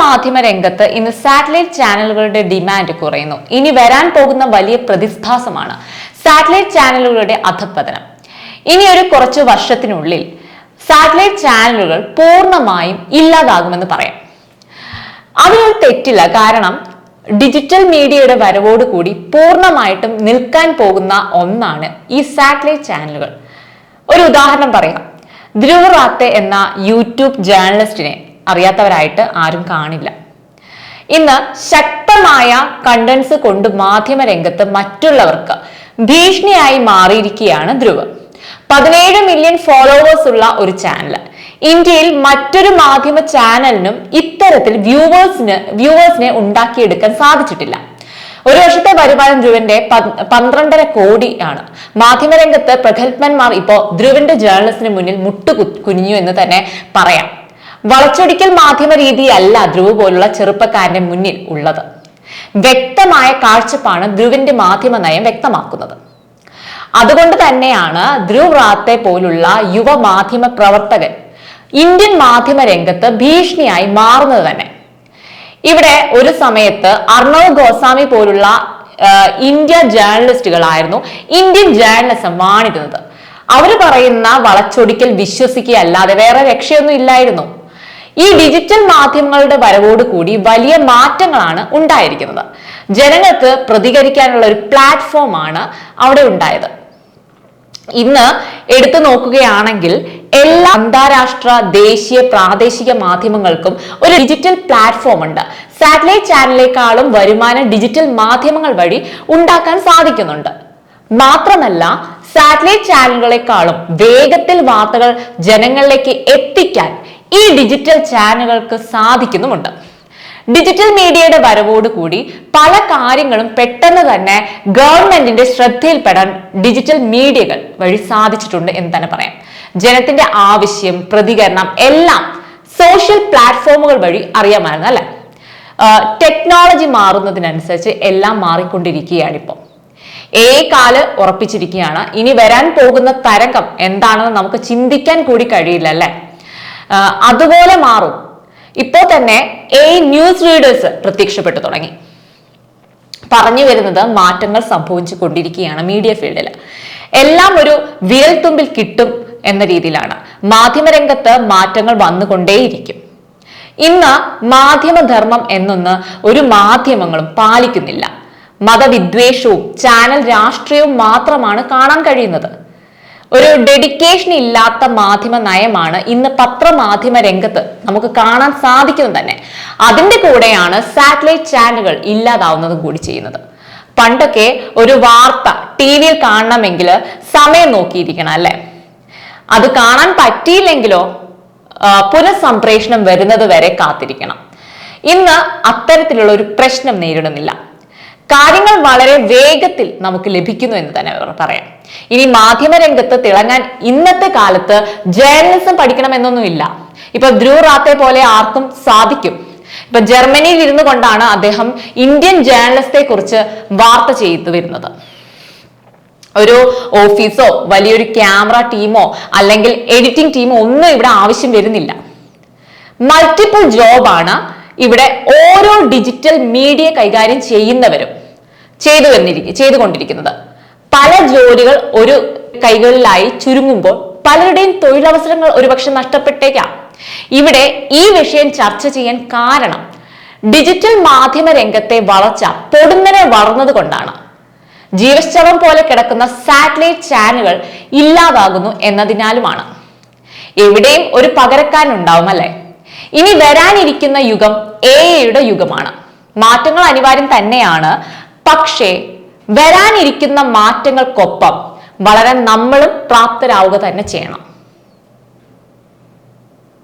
മാധ്യമ രംഗത്ത് ഇന്ന് സാറ്റലൈറ്റ് ചാനലുകളുടെ ഡിമാൻഡ് കുറയുന്നു. ഇനി വരാൻ പോകുന്ന വലിയ പ്രതിഭാസമാണ് സാറ്റലൈറ്റ് ചാനലുകളുടെ അധപ്പതനം. ഇനി ഒരു കുറച്ചു വർഷത്തിനുള്ളിൽ സാറ്റലൈറ്റ് ചാനലുകൾ പൂർണ്ണമായും ഇല്ലാതാകുമെന്ന് പറയാം. അതിനൊരു തെറ്റില്ല. കാരണം ഡിജിറ്റൽ മീഡിയയുടെ വരവോടുകൂടി പൂർണ്ണമായിട്ടും നിൽക്കാൻ പോകുന്ന ഒന്നാണ് ഈ സാറ്റലൈറ്റ് ചാനലുകൾ. ഒരു ഉദാഹരണം പറയാം. ധ്രുവ് റാത്തെ എന്ന യൂട്യൂബ് ജേർണലിസ്റ്റിനെ അറിയാത്തവരായിട്ട് ആരും കാണില്ല. ഇന്ന് ശക്തമായ കണ്ടന്റ്സ് കൊണ്ട് മാധ്യമ രംഗത്ത് മറ്റുള്ളവർക്ക് ഭീഷണിയായി മാറിയിരിക്കുകയാണ് ധ്രുവ്. 17 മില്യൺ ഫോളോവേഴ്സ് ഉള്ള ഒരു ചാനൽ. ഇന്ത്യയിൽ മറ്റൊരു മാധ്യമ ചാനലിനും ഇത്തരത്തിൽ വ്യൂവേഴ്സിനെ ഉണ്ടാക്കിയെടുക്കാൻ സാധിച്ചിട്ടില്ല. ഒരു വർഷത്തെ വരുമാനം ധ്രുവിന്റെ 12.5 കോടി ആണ്. മാധ്യമരംഗത്ത് പ്രഗത്ഭന്മാർ ഇപ്പോ ധ്രുവിന്റെ ജേർണലിസ്റ്റിന് മുന്നിൽ കുനിഞ്ഞു എന്ന് തന്നെ പറയാം. വളച്ചൊടിക്കൽ മാധ്യമ രീതിയല്ല ധ്രുവ് പോലുള്ള ചെറുപ്പക്കാരന്റെ മുന്നിൽ ഉള്ളത്. വ്യക്തമായ കാഴ്ചപ്പാടാണ് ധ്രുവിന്റെ മാധ്യമ നയം വ്യക്തമാക്കുന്നത്. അതുകൊണ്ട് തന്നെയാണ് ധ്രുവ് റാത്തെ പോലുള്ള യുവ മാധ്യമ പ്രവർത്തകൻ ഇന്ത്യൻ മാധ്യമ രംഗത്ത് ഭീഷണിയായി മാറുന്നത് തന്നെ. ഇവിടെ ഒരു സമയത്ത് അർണവ് ഗോസ്വാമി പോലുള്ള ഇന്ത്യ ജേർണലിസ്റ്റുകളായിരുന്നു ഇന്ത്യൻ ജേർണലിസം വാണിരുന്നത്. അവർ പറയുന്ന വളച്ചൊടിക്കൽ വിശ്വസിക്കുകയല്ലാതെ വേറെ രക്ഷയൊന്നും ഇല്ലായിരുന്നു. ഈ ഡിജിറ്റൽ മാധ്യമങ്ങളുടെ വരവോടുകൂടി വലിയ മാറ്റങ്ങളാണ് ഉണ്ടായിരിക്കുന്നത്. ജനങ്ങൾക്ക് പ്രതികരിക്കാനുള്ള ഒരു പ്ലാറ്റ്ഫോമാണ് അവിടെ ഉണ്ടായത്. ഇന്ന് എടുത്തു നോക്കുകയാണെങ്കിൽ എല്ലാ അന്താരാഷ്ട്ര, ദേശീയ, പ്രാദേശിക മാധ്യമങ്ങൾക്കും ഒരു ഡിജിറ്റൽ പ്ലാറ്റ്ഫോം ഉണ്ട്. സാറ്റലൈറ്റ് ചാനലിനേക്കാളും വരുമാനം ഡിജിറ്റൽ മാധ്യമങ്ങൾ വഴി ഉണ്ടാക്കാൻ സാധിക്കുന്നുണ്ട്. മാത്രമല്ല, സാറ്റലൈറ്റ് ചാനലുകളെക്കാളും വേഗത്തിൽ വാർത്തകൾ ജനങ്ങളിലേക്ക് എത്തിക്കാൻ ഈ ഡിജിറ്റൽ ചാനലുകൾക്ക് സാധിക്കുന്നുമുണ്ട്. ഡിജിറ്റൽ മീഡിയയുടെ വരവോടുകൂടി പല കാര്യങ്ങളും പെട്ടെന്ന് തന്നെ ഗവൺമെന്റിന്റെ ശ്രദ്ധയിൽപ്പെടാൻ ഡിജിറ്റൽ മീഡിയകൾ വഴി സാധിച്ചിട്ടുണ്ട് എന്ന് തന്നെ പറയാം. ജനത്തിന്റെ ആവശ്യം, പ്രതികരണം എല്ലാം സോഷ്യൽ പ്ലാറ്റ്ഫോമുകൾ വഴി അറിയാമായിരുന്നു അല്ലെ. ടെക്നോളജി മാറുന്നതിനനുസരിച്ച് എല്ലാം മാറിക്കൊണ്ടിരിക്കുകയാണ്. ഇപ്പോൾ കാല് ഉറപ്പിച്ചിരിക്കുകയാണ്. ഇനി വരാൻ പോകുന്ന തരംഗം എന്താണെന്ന് നമുക്ക് ചിന്തിക്കാൻ കൂടി കഴിയില്ല അല്ലെ. അതുപോലെ മാറും. ഇപ്പോൾ തന്നെ ന്യൂസ് റീഡേഴ്സ് പ്രത്യക്ഷപ്പെട്ടു തുടങ്ങി. പറഞ്ഞു വരുന്നത് മാറ്റങ്ങൾ സംഭവിച്ചു കൊണ്ടിരിക്കുകയാണ് മീഡിയ ഫീൽഡിൽ. എല്ലാം ഒരു വിരൽത്തുമ്പിൽ കിട്ടും എന്ന രീതിയിലാണ്. മാധ്യമരംഗത്ത് മാറ്റങ്ങൾ വന്നുകൊണ്ടേയിരിക്കും. ഇന്ന് മാധ്യമധർമ്മം എന്നൊന്ന് ഒരു മാധ്യമങ്ങളും പാലിക്കുന്നില്ല. മതവിദ്വേഷവും ചാനൽ രാഷ്ട്രീയവും മാത്രമാണ് കാണാൻ കഴിയുന്നത്. ഒരു ഡെഡിക്കേഷൻ ഇല്ലാത്ത മാധ്യമ നയമാണ് ഇന്ന് പത്രമാധ്യമ രംഗത്ത് നമുക്ക് കാണാൻ സാധിക്കുന്നത് തന്നെ. അതിന്റെ കൂടെയാണ് സാറ്റലൈറ്റ് ചാനലുകൾ ഇല്ലാതാവുന്നതും കൂടി ചെയ്യുന്നത്. പണ്ടൊക്കെ ഒരു വാർത്ത ടിവിയിൽ കാണണമെങ്കിൽ സമയം നോക്കിയിരിക്കണം അല്ലെ. അത് കാണാൻ പറ്റിയില്ലെങ്കിലോ പുനഃസംപ്രേഷണം വരുന്നത് വരെ കാത്തിരിക്കണം. ഇന്ന് അത്തരത്തിലുള്ള ഒരു പ്രശ്നം നേരിടുന്നില്ല. കാര്യങ്ങൾ വളരെ വേഗത്തിൽ നമുക്ക് ലഭിക്കുന്നു എന്ന് തന്നെ പറയാം. ഇനി മാധ്യമരംഗത്ത് തിളങ്ങാൻ ഇന്നത്തെ കാലത്ത് ജേർണലിസം പഠിക്കണമെന്നൊന്നുമില്ല. ഇപ്പൊ ധ്രുവ് റാത്തെ പോലെ ആർക്കും സാധിക്കും. ഇപ്പൊ ജർമ്മനിയിൽ ഇരുന്നു കൊണ്ടാണ് അദ്ദേഹം ഇന്ത്യൻ ജേർണലിസത്തെ കുറിച്ച് വാർത്ത ചെയ്തു വരുന്നത്. ഒരു ഓഫീസോ വലിയൊരു ക്യാമറ ടീമോ അല്ലെങ്കിൽ എഡിറ്റിംഗ് ടീമോ ഒന്നും ഇവിടെ ആവശ്യം വരുന്നില്ല. മൾട്ടിപ്പിൾ ജോബാണ് ഇവിടെ ഓരോ ഡിജിറ്റൽ മീഡിയ കൈകാര്യം ചെയ്യുന്നവരും ചെയ്തുകൊണ്ടിരിക്കുന്നത്. പല ജോലികൾ ഒരു കൈകളിലായി ചുരുങ്ങുമ്പോൾ പലരുടെയും തൊഴിലവസരങ്ങൾ ഒരുപക്ഷെ നഷ്ടപ്പെട്ടേക്കാം. ഇവിടെ ഈ വിഷയം ചർച്ച ചെയ്യാൻ കാരണം ഡിജിറ്റൽ മാധ്യമ രംഗത്തെ വളർച്ച പൊടുന്നനെ വളർന്നത് കൊണ്ടാണ്. ജീവശവം പോലെ കിടക്കുന്ന സാറ്റലൈറ്റ് ചാനലുകൾ ഇല്ലാതാകുന്നു എന്നതിനാലുമാണ്. എവിടെയും ഒരു പകരക്കാരൻ ഉണ്ടാവും അല്ലെ. ഇനി വരാനിരിക്കുന്ന യുഗം AI യുഗമാണ്. മാറ്റങ്ങൾ അനിവാര്യം തന്നെയാണ്. പക്ഷേ വരാനിരിക്കുന്ന മാറ്റങ്ങൾക്കൊപ്പം വളരാൻ നമ്മളും പ്രാപ്തരാവുക തന്നെ ചെയ്യണം.